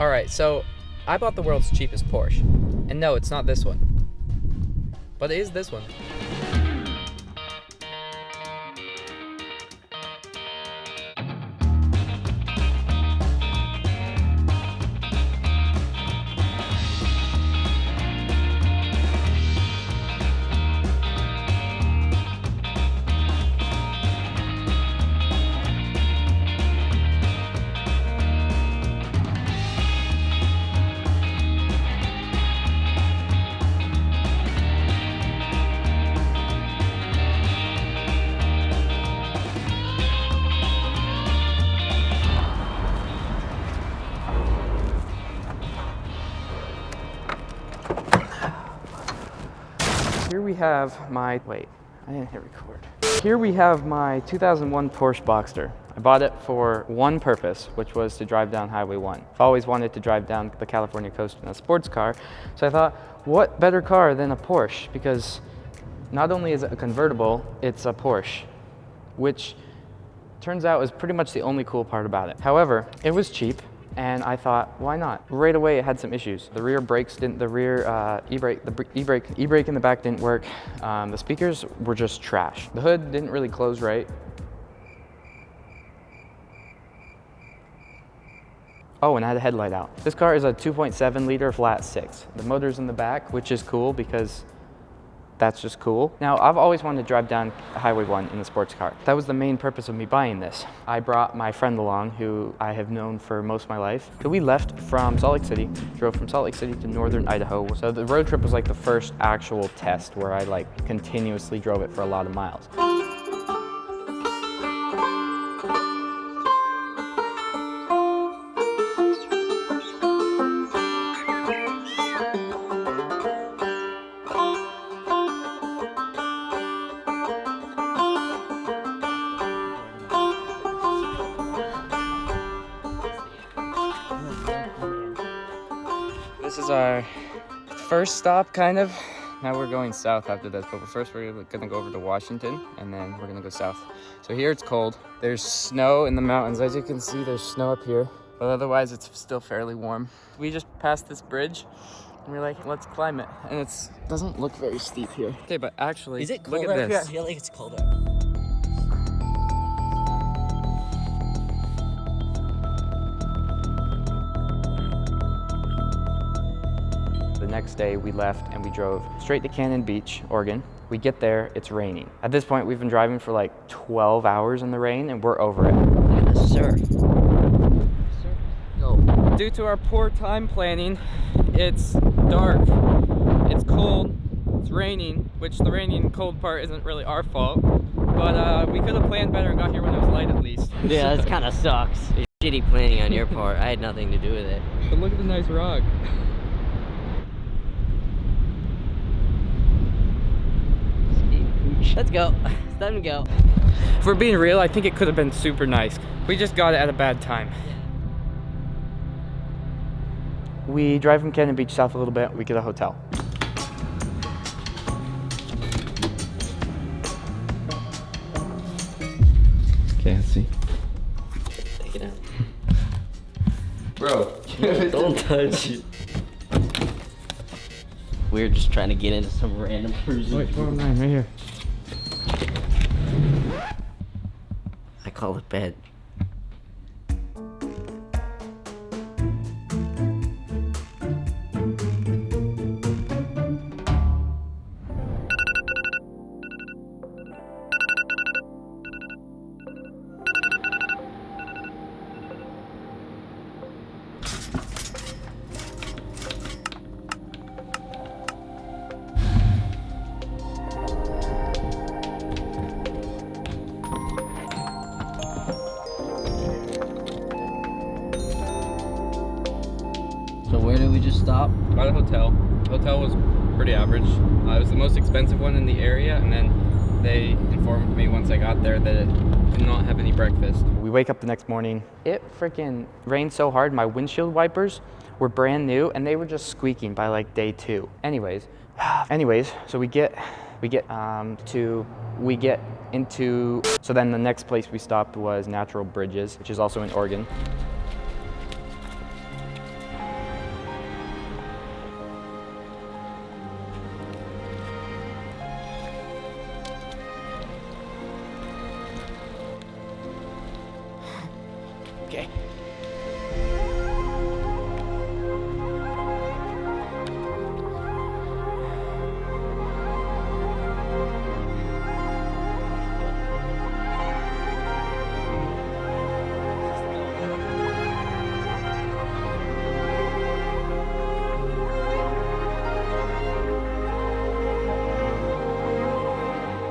All right, so I bought the world's cheapest Porsche. And no, it's not this one. But it is this one. Here we have my, wait, I didn't hit record. Here we have my 2001 Porsche Boxster. I bought it for one purpose, which was to drive down Highway 1. I've always wanted to drive down the California coast in a sports car, so I thought, what better car than a Porsche? Because not only is it a convertible, it's a Porsche, which turns out is pretty much the only cool part about it. However, it was cheap, and I thought, why not? Right away, it had some issues. The rear brakes didn't, the rear e-brake in the back didn't work. The speakers were just trash. The hood didn't really close right. Oh, and I had a headlight out. This car is a 2.7 liter flat six. The motor's in the back, which is cool because that's just cool. Now, I've always wanted to drive down Highway 1 in a sports car. That was the main purpose of me buying this. I brought my friend along, who I have known for most of my life. So we left from Salt Lake City, drove from Salt Lake City to northern Idaho. So the road trip was like the first actual test where I like continuously drove it for a lot of miles. This is our first stop, kind of. Now we're going south after this, but first we're gonna go over to Washington, and then we're gonna go south. So here it's cold. There's snow in the mountains. As you can see, there's snow up here, but otherwise it's still fairly warm. We just passed this bridge, and we're like, let's climb it. And it doesn't look very steep here. Okay, but actually, is it cold look at up here? I this. feel like it's colder. The next day we left and we drove straight to Cannon Beach, Oregon. We get there, it's raining. At this point, we've been driving for like 12 hours in the rain and we're over it. Look at the surf. Go. Due to our poor time planning, it's dark, it's cold, it's raining, which the raining and cold part isn't really our fault, but we could have planned better and got here when it was light at least. Yeah, this kind of sucks. It's shitty planning on your part. I had nothing to do with it. But look at the nice rock. Let's go. It's time to go. If we're being real, I think it could have been super nice. We just got it at a bad time. We drive from Cannon Beach south a little bit, we get a hotel. Okay, let's see. Take it out. Bro, Don't touch it. We're just trying to get into some random cruising. Wait, 409, right here. I call it bed. So where did we just stop? By the hotel. The hotel was pretty average. It was the most expensive one in the area, and then they informed me once I got there that it did not have any breakfast. We wake up the next morning. It freaking rained so hard, my windshield wipers were brand new, and they were just squeaking by like day 2. Anyways, so we get into, so then the next place we stopped was Natural Bridges, which is also in Oregon.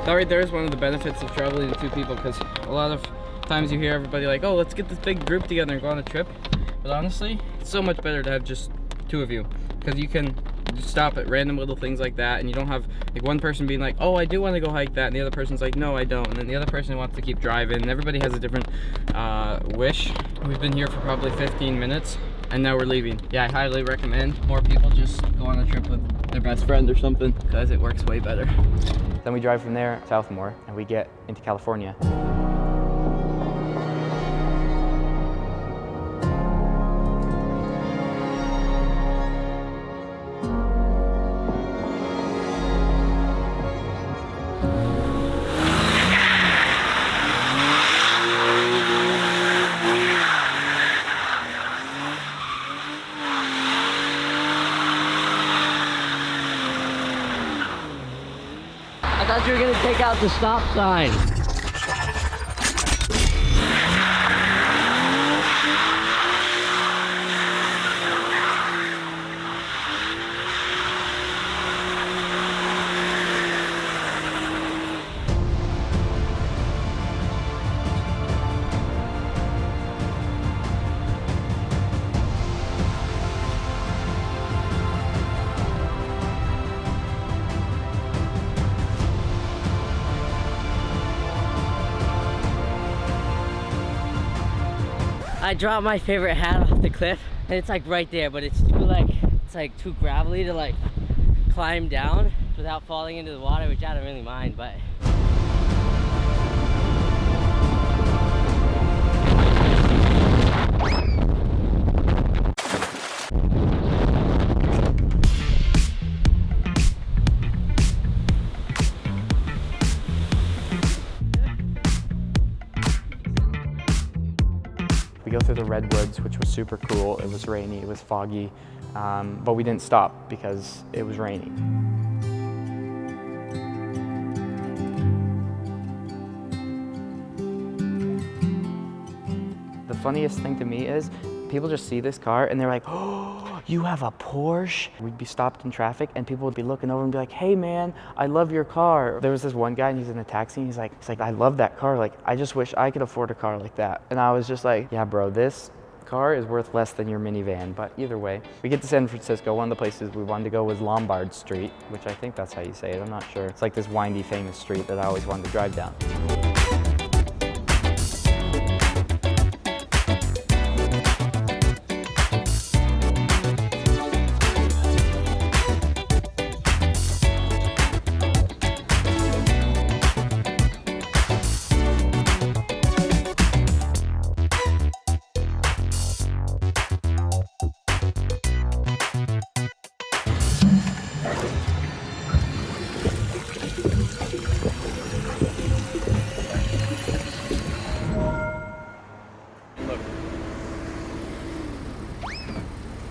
That right there is one of the benefits of traveling with two people, because a lot of times you hear everybody like, oh, let's get this big group together and go on a trip. But honestly, it's so much better to have just two of you, because you can just stop at random little things like that, and you don't have like one person being like, oh, I do want to go hike that, and the other person's like, no, I don't, and then the other person wants to keep driving, and everybody has a different wish. We've been here for probably 15 minutes, and now we're leaving. Yeah, I highly recommend more people just go on a trip with their best friend or something, because it works way better. Then we drive from there south more, and we get into California. I thought you were gonna take out the stop sign. I dropped my favorite hat off the cliff, and it's like right there, but it's too gravelly to like climb down without falling into the water, which I don't really mind, but we go through the redwoods, which was super cool. It was rainy, it was foggy, but we didn't stop because it was raining. The funniest thing to me is people just see this car and they're like, oh, you have a Porsche? We'd be stopped in traffic and people would be looking over and be like, hey man, I love your car. There was this one guy and he's in a taxi and he's like, I love that car. Like, I just wish I could afford a car like that. And I was just like, yeah, bro, this car is worth less than your minivan. But either way, we get to San Francisco. One of the places we wanted to go was Lombard Street, which I think that's how you say it. I'm not sure. It's like this windy, famous street that I always wanted to drive down.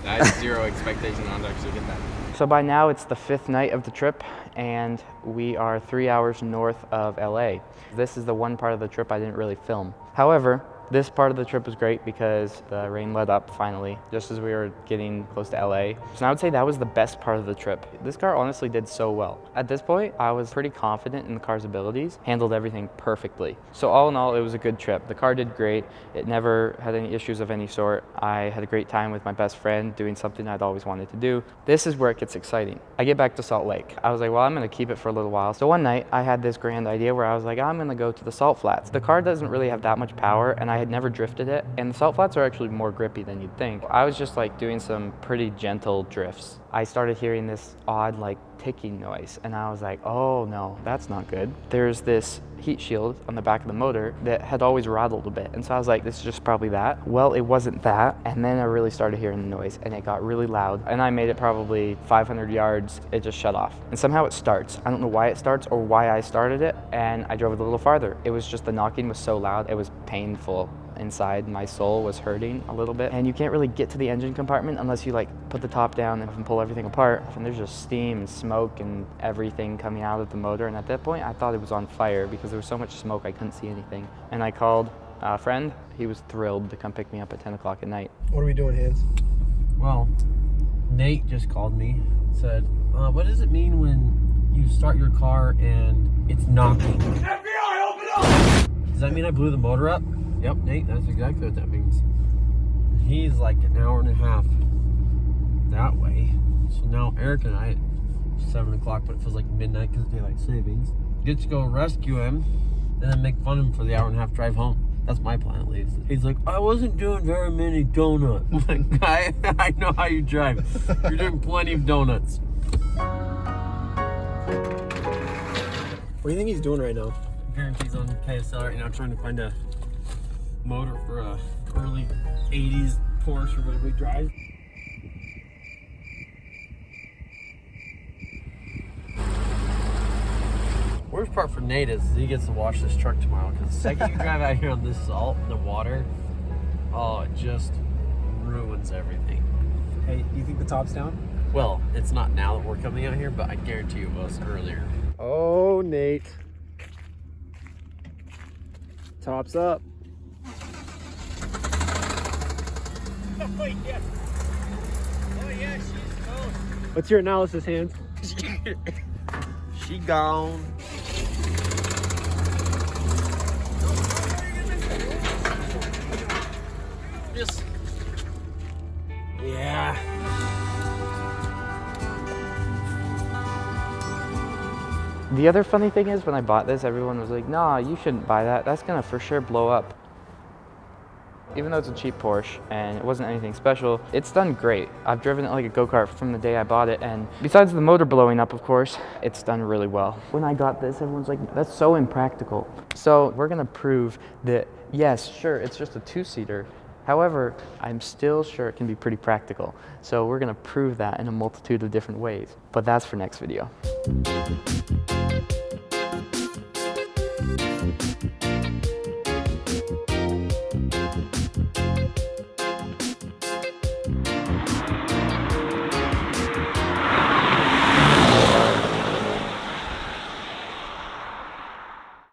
I had zero expectation on to actually get that. So by now it's the 5th night of the trip and we are 3 hours north of LA. This is the one part of the trip I didn't really film. However, this part of the trip was great because the rain let up finally, just as we were getting close to LA. So I would say that was the best part of the trip. This car honestly did so well. At this point, I was pretty confident in the car's abilities, handled everything perfectly. So all in all, it was a good trip. The car did great. It never had any issues of any sort. I had a great time with my best friend doing something I'd always wanted to do. This is where it gets exciting. I get back to Salt Lake. I was like, well, I'm gonna keep it for a little while. So one night I had this grand idea where I was like, I'm gonna go to the Salt Flats. The car doesn't really have that much power and I had never drifted it, and the Salt Flats are actually more grippy than you'd think. I was just like doing some pretty gentle drifts. I started hearing this odd like ticking noise and I was like, oh no, that's not good. There's this heat shield on the back of the motor that had always rattled a bit, and so I was like, this is just probably that. Well, it wasn't that, and then I really started hearing the noise and it got really loud and I made it probably 500 yards. It just shut off and somehow it starts. I don't know why it starts or why I started it, and I drove it a little farther. It was just the knocking was so loud, it was painful. Inside my soul was hurting a little bit, and you can't really get to the engine compartment unless you like put the top down and pull everything apart, and there's just steam and smoke and everything coming out of the motor, and at that point I thought it was on fire because there was so much smoke I couldn't see anything. And I called a friend. He was thrilled to come pick me up at 10 o'clock at night. What are we doing, Hans? Well, Nate just called me, said, what does it mean when you start your car and it's knocking. FBI, open up! Does that mean I blew the motor up? Yep, Nate, that's exactly what that means. He's like an hour and a half that way. So now Eric and I, 7 o'clock, but it feels like midnight because of daylight savings, get to go rescue him and then make fun of him for the hour and a half drive home. That's my plan, at least. He's like, I wasn't doing very many donuts. I'm like, I know how you drive. You're doing plenty of donuts. What do you think he's doing right now? I guarantee he's on KSL right now trying to find a motor for a early 80s Porsche or whatever he drives. Worst part for Nate is he gets to wash this truck tomorrow, because the second you drive out here on this salt and the water, oh, it just ruins everything. Hey, you think the top's down? Well, it's not now that we're coming out here, but I guarantee it was earlier. Oh, Nate. Top's up. Oh, yes. Oh, yeah, she's gone. What's your analysis, Hans? She gone. Just, yeah. The other funny thing is, when I bought this, everyone was like, nah, you shouldn't buy that. That's gonna for sure blow up. Even though it's a cheap Porsche and it wasn't anything special, it's done great. I've driven it like a go-kart from the day I bought it, and besides the motor blowing up, of course, it's done really well. When I got this, everyone's like, that's so impractical. So we're gonna prove that, yes, sure, it's just a two-seater. However, I'm still sure it can be pretty practical. So we're gonna prove that in a multitude of different ways. But that's for next video.